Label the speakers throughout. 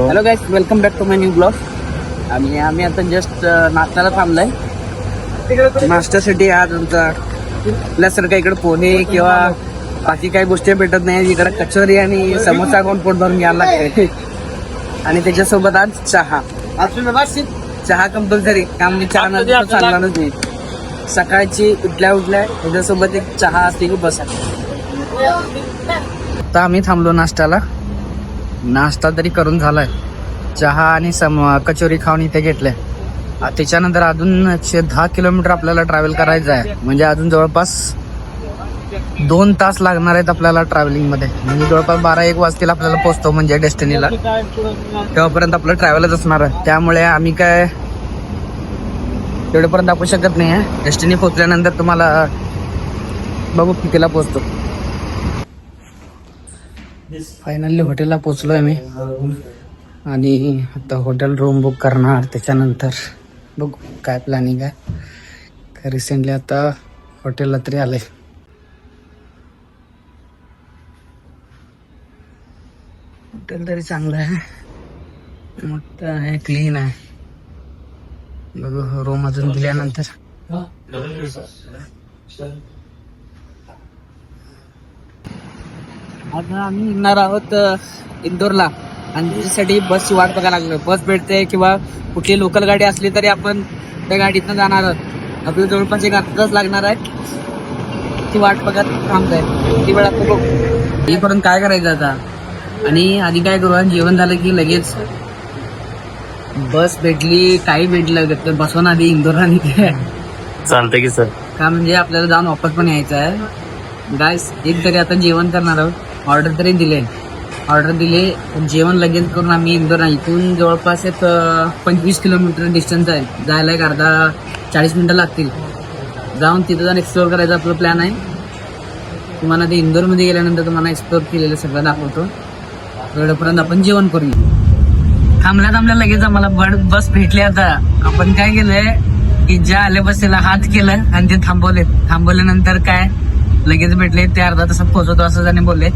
Speaker 1: Hello guys, welcome back to my new blog. आम्ही आता just नाश्त्याला थांबलाय. नाश्त्यासाठी आज आमचा आपल्यासारखं इकडे पोहे किंवा बाकी काही गोष्टी भेटत नाही. इकडे कचोरी आणि समोसा खाऊन पोट भरून घ्यायला लागते. आणि त्याच्यासोबत आज चहा कंपल्सरी. का म्हणजे चहा नंतर चालणारच नाही. सकाळची उठल्या त्याच्यासोबत एक चहा असते की बसा. आता आम्ही थांबलो नाश्त्याला. नाश्ता तरी करून झालाय. चहा आणि कचोरी खाऊन इथे घेतल्या. त्याच्यानंतर अजून 110 किलोमीटर आपल्याला ट्रॅव्हल करायचं आहे. म्हणजे अजून जवळपास 2 तास लागणार आहेत आपल्याला ट्रॅव्हलिंग मध्ये. म्हणजे जवळपास 12-1 वाजतील आपल्याला पोहोचतो म्हणजे डेस्टिनीला. तेव्हापर्यंत आपलं ट्रॅव्हलच असणार आहे. त्यामुळे आम्ही काय तेवढ्यापर्यंत दाखवू शकत नाही आहे. डेस्टिनी पोहोचल्यानंतर तुम्हाला बघू कितीला पोहोचतो. फायनली हॉटेलला पोहोचलोय मी आणि आता हॉटेल रूम बुक करणार. त्याच्यानंतर बघू काय प्लॅनिंग आहे. रिसेंटली आता हॉटेलला तरी आलंय. हॉटेल तरी चांगलं आहे, मोठं आहे, क्लीन आहे. बघू रूम अजून दिल्यानंतर. आता आम्ही निघणार आहोत इंदोरला आणि त्याच्यासाठी बसची वाट बघायला लागलो. बस भेटते किंवा कुठली लोकल गाडी असली तरी आपण त्या गाडीतनं जाणार आहोत. आपल्याला जवळपास 1 अर्धा तास लागणार आहे. ती वाट बघत थांबताय ती वेळ आपण बघू. येईपर्यंत काय करायचं आता. आणि आधी काय करू, जेवण झालं की लगेच बस भेटली काही भेटलं तर बसवून आधी इंदोरला निघते.
Speaker 2: चालतंय की सर.
Speaker 1: का म्हणजे आपल्याला जाऊन वापस पण यायचं आहे. गाईस एक तरी आता जेवण करणार आहोत. ऑर्डर तरी दिले. जेवण लगेच करून आम्ही इंदोर इथून जवळपास एक 25 किलोमीटर डिस्टन्स आहे. जायला एक अर्धा 40 मिनिटं लागतील. जाऊन तिथं जाऊन एक्सप्लोर करायचा आपला प्लॅन आहे. तुम्हाला ते इंदोरमध्ये गेल्यानंतर तुम्हाला एक्सप्लोर केलेलं सगळं दाखवतो. तेवढ्यापर्यंत आपण जेवण करूया. थांबल्या लगेच आम्हाला बस भेटली. आता आपण काय केलंय की ज्या आल्या बसला हात केलं आणि ते थांबवल्यानंतर काय लगेच भेटले. ते अर्धा तासात पोहोचवतो असं त्याने बोलले.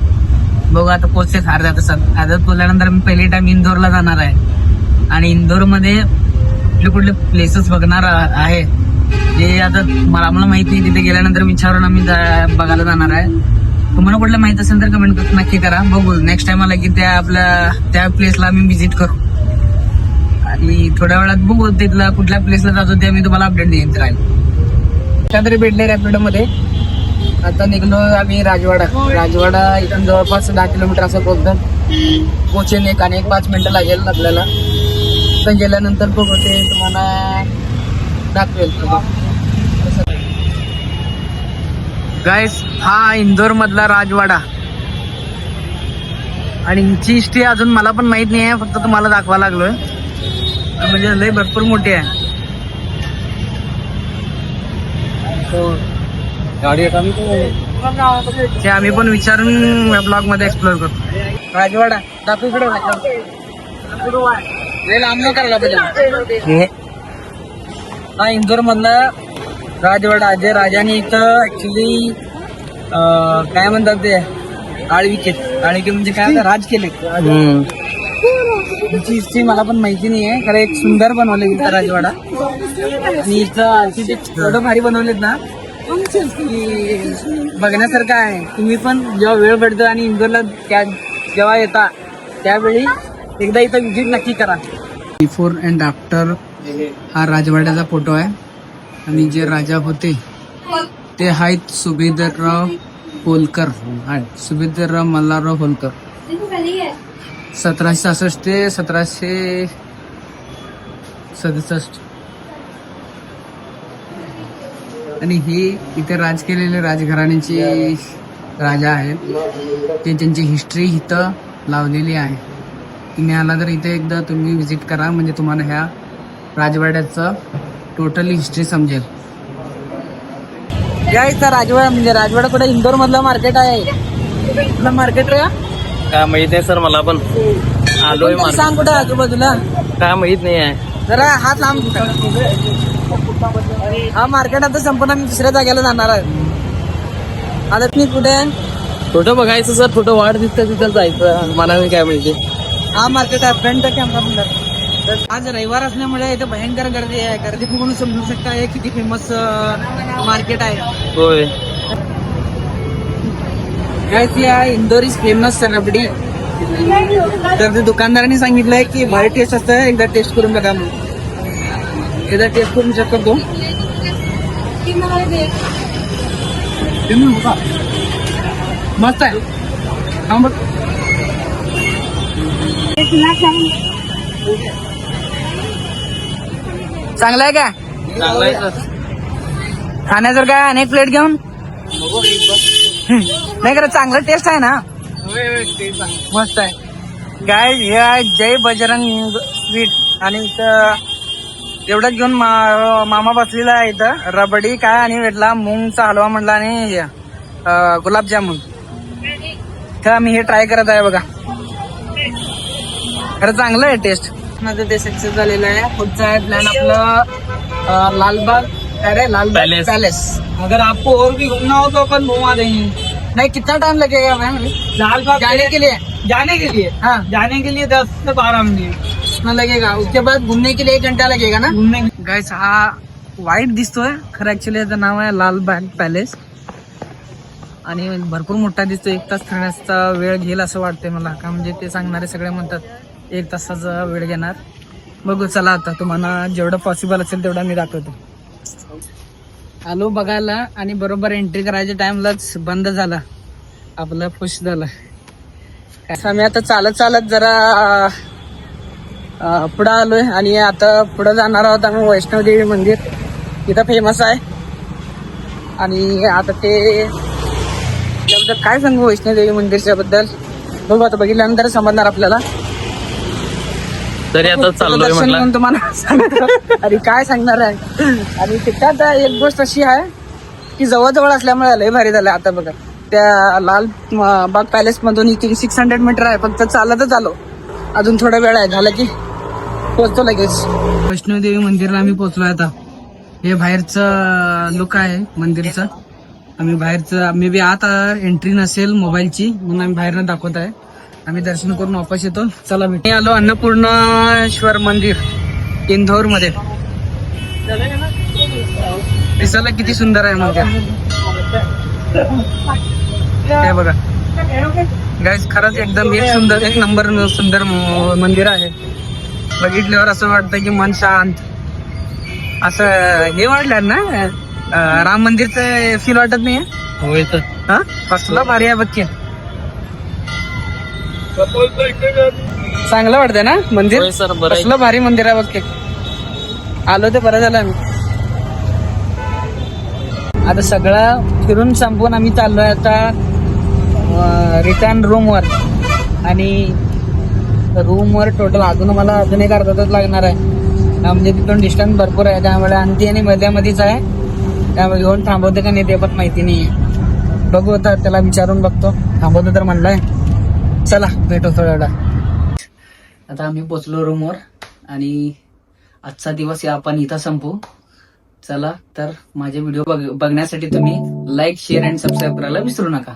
Speaker 1: बघू आता पोहोचते अर्ध्या तासात. पोहोचल्यानंतर मी पहिली टाइम इंदोरला जाणार आहे. आणि इंदोरमध्ये कुठले प्लेसेस बघणार आहे जे आता मला माहिती नाही. तिथे गेल्यानंतर विचारून आम्ही बघायला जाणार आहे. तुम्हाला कुठलं माहित असेल तर कमेंट नक्की करा. बघू नेक्स्ट टाइम आला की त्या प्लेसला आम्ही व्हिजिट करू. आणि थोड्या वेळात बघू तिथला कुठल्या प्लेसला जातो ते मी तुम्हाला अपडेट देईन. राहील तरी भेटले रॅपिडो मध्ये. आता निघलो आम्ही राजवाडा इथून जवळपास 10 किलोमीटर असं पोहोचेन. एक 5 मिनिटं लागेल आपल्याला. तिथं गेल्यानंतर बघू ते तुम्हाला दाखवेल. गाईस हा इंदोर मधला राजवाडा. आणि हिची हिस्ट्री अजून मला पण माहित नाही आहे. फक्त तुम्हाला दाखवा लागलोय. म्हणजे लय भरपूर मोठी आहे. गाडी आम्ही पण विचारून ब्लॉग मध्ये एक्सप्लोर करतो. राजवाडा दाखव इकडे. लांब करायला पाहिजे. हा इंदोर मधला राजवाडा जे राजाने इथं ऍक्च्युली काय म्हणतात ते आळविके म्हणजे काय राज केले. हिची हिस्ट्री मला पण माहिती नाही आहे. खरं एक सुंदर बनवले इथं राजवाडा. आणि इथं आर्किटेक्ट एवढं भारी बनवलेत ना की बघण्यासारखं आहे. तुम्ही पण जेव्हा वेळ भेटतो आणि इंदोरला जेव्हा येता त्यावेळी एकदा इथं व्हिजिट नक्की करा. बिफोर अँड आफ्टर हा राजवाड्याचा फोटो आहे. आणि जे राजा होते ते आहेत सुभेदारराव होलकर. सुभेदारराव मल्हारराव होलकर. 1766 ते 1767. आणि ही इथे राज केलेले राजघराण्याची राजा आहेत. ते त्यांची हिस्ट्री इथं लावलेली आहे. तुम्ही आला तर इथे एकदा तुम्ही व्हिजिट करा. म्हणजे तुम्हाला ह्या राजवाड्याचं टोटली हिस्ट्री समजेल. या इथं राजवाडा म्हणजे राजवाडा कुठे इंदोर मधलं मार्केट आहे. मार्केट रे
Speaker 2: काय माहित नाही सर. मला पण आलोय.
Speaker 1: सांग कुठं आजूबाजूला
Speaker 2: काय माहित नाही आहे.
Speaker 1: जरा हात लांब हा मार्केट आता संपूर्ण आम्ही दुसऱ्या जागेला जाणार आहे. आता तुम्ही कुठे
Speaker 2: फोटो बघायचं सर. फोटो वाढ दिसतं तिथं जायचं. मला काय माहिती.
Speaker 1: हा मार्केट आहे, फ्रंटचा कॅमेरा पण दाखव. तर आज रविवार असल्यामुळे इथे भयंकर गर्दी आहे. गर्दी बघून समजू शकता हे किती फेमस मार्केट आहे.
Speaker 2: होय.
Speaker 1: Guys, या इंदोर इज फेमस रबडी. तर ते दुकानदारांनी सांगितलंय की भारी टेस्ट असतं, एकदा टेस्ट करून बघा. मग एकदा टेस्ट करून चेक करतो. मस्त आहे. हा बघ. चांगलं आहे का
Speaker 2: चांगलं आहे सर.
Speaker 1: खाण्यासारखं आहे? अनेक प्लेट घेऊन नाही खरं चांगलं टेस्ट आहे ना. मस्त आहे. काय हे आहे जय बजरंग स्वीट आणि इथं एवढंच घेऊन मामा बसलेला आहे इथं. रबडी काय आणि भेटला मूंगचा हलवा म्हणला आणि गुलाबजामुन. तर मी हे ट्राय करत आहे बघा. खरं चांगलं आहे टेस्ट. माझं ते सक्सेस झालेलं आहे. पुढचा आहे प्लॅन आपलं लालबाग. अरे लालबाग
Speaker 2: Palace.
Speaker 1: पैलेस. अगर आपको और भी घूमना हो तो अपन घुमा देंगे. नहीं कितना टाइम लगेगा मैम लालबाग जाने के लिए? हाँ जाने के लिए 10 से 12 मिनट लगेगा. उसके बाद घूमने के लिए 1 घंटा लगेगा ना. घूमने गाइस हा वाईट दिसतोय, खरं ऍक्च्युली याचं नाव आहे लालबाग पॅलेस आणि भरपूर मोठा दिसतोय. 1 तास फिरण्याचा वेळ घेईल असं वाटतंय मला. का म्हणजे ते सांगणारे सगळे म्हणतात 1 तासाचा वेळ घेणार. बघू चला आता तुम्हाला जेवढं पॉसिबल असेल तेवढा मी दाखवतो. आलो बघायला आणि बरोबर एंट्री करायच्या टाइमलाच बंद झाला. आपलं खुश झालं. आम्ही आता चालत चालत जरा पुढं आलोय आणि आता पुढं जाणार आहोत आम्ही वैष्णवदेवी मंदिर. इथं फेमस आहे आणि आता ते त्याबद्दल काय सांगू वैष्णवदेवी मंदिरच्या बद्दल बघू आता बघितल्यानंतर समजणार आपल्याला.
Speaker 2: तरी आता चाललोय
Speaker 1: दर्शन
Speaker 2: म्हटलं.
Speaker 1: करून तुम्हाला सांगतो. अरे काय सांगणार आहे. आणि तिथं एक गोष्ट अशी आहे की जवळजवळ असल्यामुळे लय भारी झालं. आता बघा त्या लाल बाग पॅलेस मधून इथे 600 मीटर आहे. फक्त चालतच आलो. अजून थोडा वेळ आहे, झालं की पोहोचतो लगेच. वैष्णोदेवी मंदिरला आम्ही पोहोचलो आता. हे बाहेरचं लुक आहे मंदिरचं. आम्ही बाहेरचं मे बी आता एंट्री नसेल मोबाईलची म्हणून आम्ही बाहेरनं दाखवत आहे. आम्ही दर्शन करून वापस येतो. चला मी आलो अन्नपूर्णेश्वर मंदिर इंदोर मध्ये. दिसायला किती सुंदर आहे मंदिर हे बघा. गाईस खरंच एकदम एक नंबर सुंदर मंदिर आहे. बघितल्यावर असं वाटतं की मन शांत असं हे वाटलं ना. राम मंदिरचं फील वाटत नाही.
Speaker 2: होय तर.
Speaker 1: हा कसला भारी आहे बघ. चांगलं वाटतंय ना मंदिर.
Speaker 2: होय सर बरं आहे.
Speaker 1: कसलं भारी मंदिर आहे बघ. आलो ते बरं झालं. आम्ही आता सगळं फिरून संपवून आम्ही चाललोय आता रिटर्न रूमवर. आणि रूमवर टोटल अजून एक अर्धा तास लागणार आहे. म्हणजे तिथून डिस्टन्स भरपूर आहे त्यामुळे अंती आणि मध्यामध्येच आहे. त्यामुळे घेऊन थांबवते का नाही ते पण माहिती नाही. बघू आता त्याला विचारून बघतो. थांबवतो तर म्हणलाय. चला भेटू थोड्या वेळा. आता आम्ही पोचलो रूमवर आणि आजचा दिवस आपण इथं संपू. चला तर माझे व्हिडिओ बघण्यासाठी तुम्ही लाईक शेअर अँड सबस्क्राईब करायला विसरू नका.